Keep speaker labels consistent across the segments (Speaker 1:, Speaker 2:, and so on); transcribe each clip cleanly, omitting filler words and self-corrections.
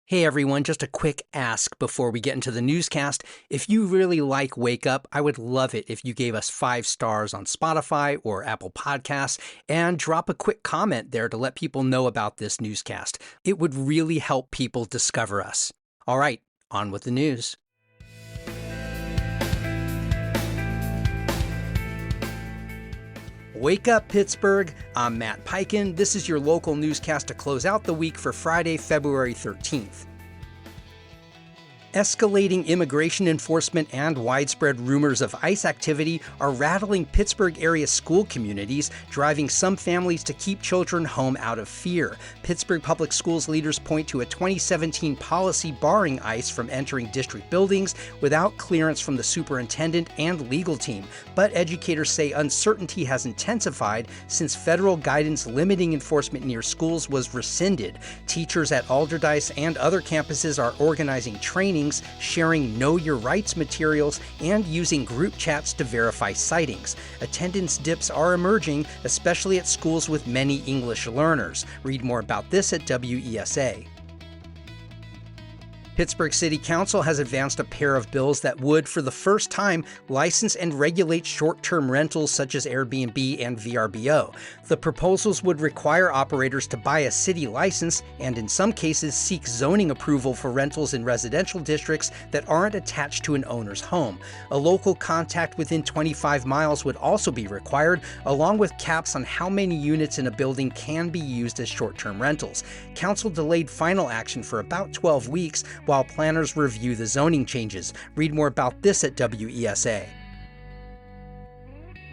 Speaker 1: Hey everyone, just a quick ask before we get into the newscast. If you really like Wake Up, I would love it if you gave us 5 stars on Spotify or Apple Podcasts and drop a quick comment there to let people know about this newscast. It would really help people discover us. All right, on with the news. Wake up, Pittsburgh. I'm Matt Peiken. This is your local newscast to close out the week for Friday, February 13th. Escalating immigration enforcement and widespread rumors of ICE activity are rattling Pittsburgh area school communities, driving some families to keep children home out of fear. Pittsburgh Public Schools leaders point to a 2017 policy barring ICE from entering district buildings without clearance from the superintendent and legal team. But educators say uncertainty has intensified since federal guidance limiting enforcement near schools was rescinded. Teachers at Alderdice and other campuses are organizing trainings, sharing Know Your Rights materials, and using group chats to verify sightings. Attendance dips are emerging, especially at schools with many English learners. Read more about this at WESA. Pittsburgh City Council has advanced a pair of bills that would, for the first time, license and regulate short-term rentals such as Airbnb and VRBO. The proposals would require operators to buy a city license and, in some cases, seek zoning approval for rentals in residential districts that aren't attached to an owner's home. A local contact within 25 miles would also be required, along with caps on how many units in a building can be used as short-term rentals. Council delayed final action for about 12 weeks, while planners review the zoning changes. Read more about this at WESA.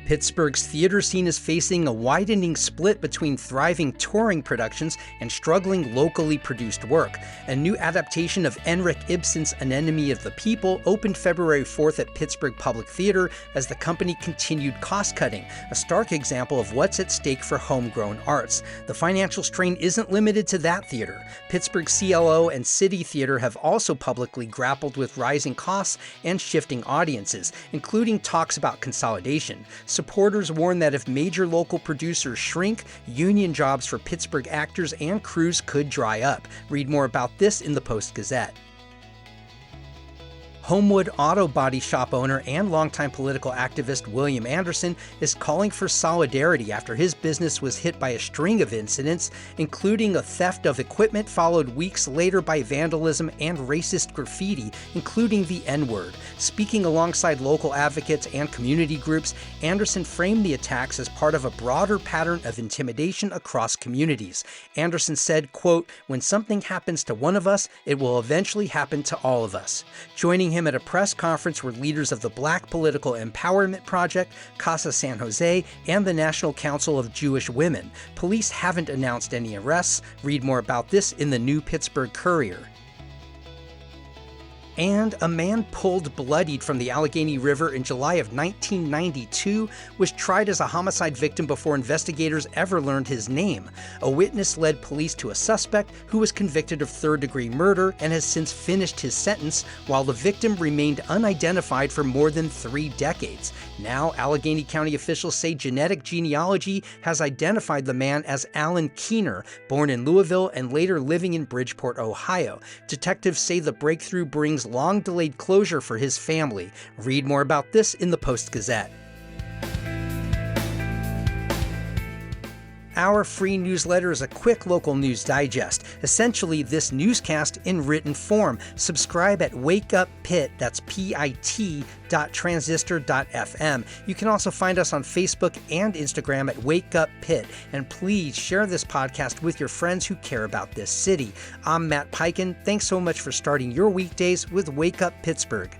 Speaker 1: Pittsburgh's theater scene is facing a widening split between thriving touring productions and struggling locally produced work. A new adaptation of Henrik Ibsen's An Enemy of the People opened February 4th at Pittsburgh Public Theater as the company continued cost-cutting, a stark example of what's at stake for homegrown arts. The financial strain isn't limited to that theater. Pittsburgh CLO and City Theater have also publicly grappled with rising costs and shifting audiences, including talks about consolidation. Supporters warn that if major local producers shrink, union jobs for Pittsburgh actors and crews could dry up. Read more about this in the Post-Gazette. Homewood Auto Body Shop owner and longtime political activist William Anderson is calling for solidarity after his business was hit by a string of incidents, including a theft of equipment followed weeks later by vandalism and racist graffiti, including the N-word. Speaking alongside local advocates and community groups, Anderson framed the attacks as part of a broader pattern of intimidation across communities. Anderson said, quote, "When something happens to one of us, it will eventually happen to all of us." Joining him at a press conference were leaders of the Black Political Empowerment Project, Casa San Jose, and the National Council of Jewish Women. Police haven't announced any arrests. Read more about this in the New Pittsburgh Courier. And a man pulled bloodied from the Allegheny River in July of 1992 was tried as a homicide victim before investigators ever learned his name. A witness led police to a suspect who was convicted of third-degree murder and has since finished his sentence, while the victim remained unidentified for more than 3 decades. Now, Allegheny County officials say genetic genealogy has identified the man as Alan Keener, born in Louisville and later living in Bridgeport, Ohio. Detectives say the breakthrough brings long-delayed closure for his family. Read more about this in the Post-Gazette. Our free newsletter is a quick local news digest, essentially this newscast in written form. Subscribe at wakeuppit, that's PIT.transistor.fm. You can also find us on Facebook and Instagram at wakeuppit, and please share this podcast with your friends who care about this city. I'm Matt Peiken. Thanks so much for starting your weekdays with Wake Up Pittsburgh.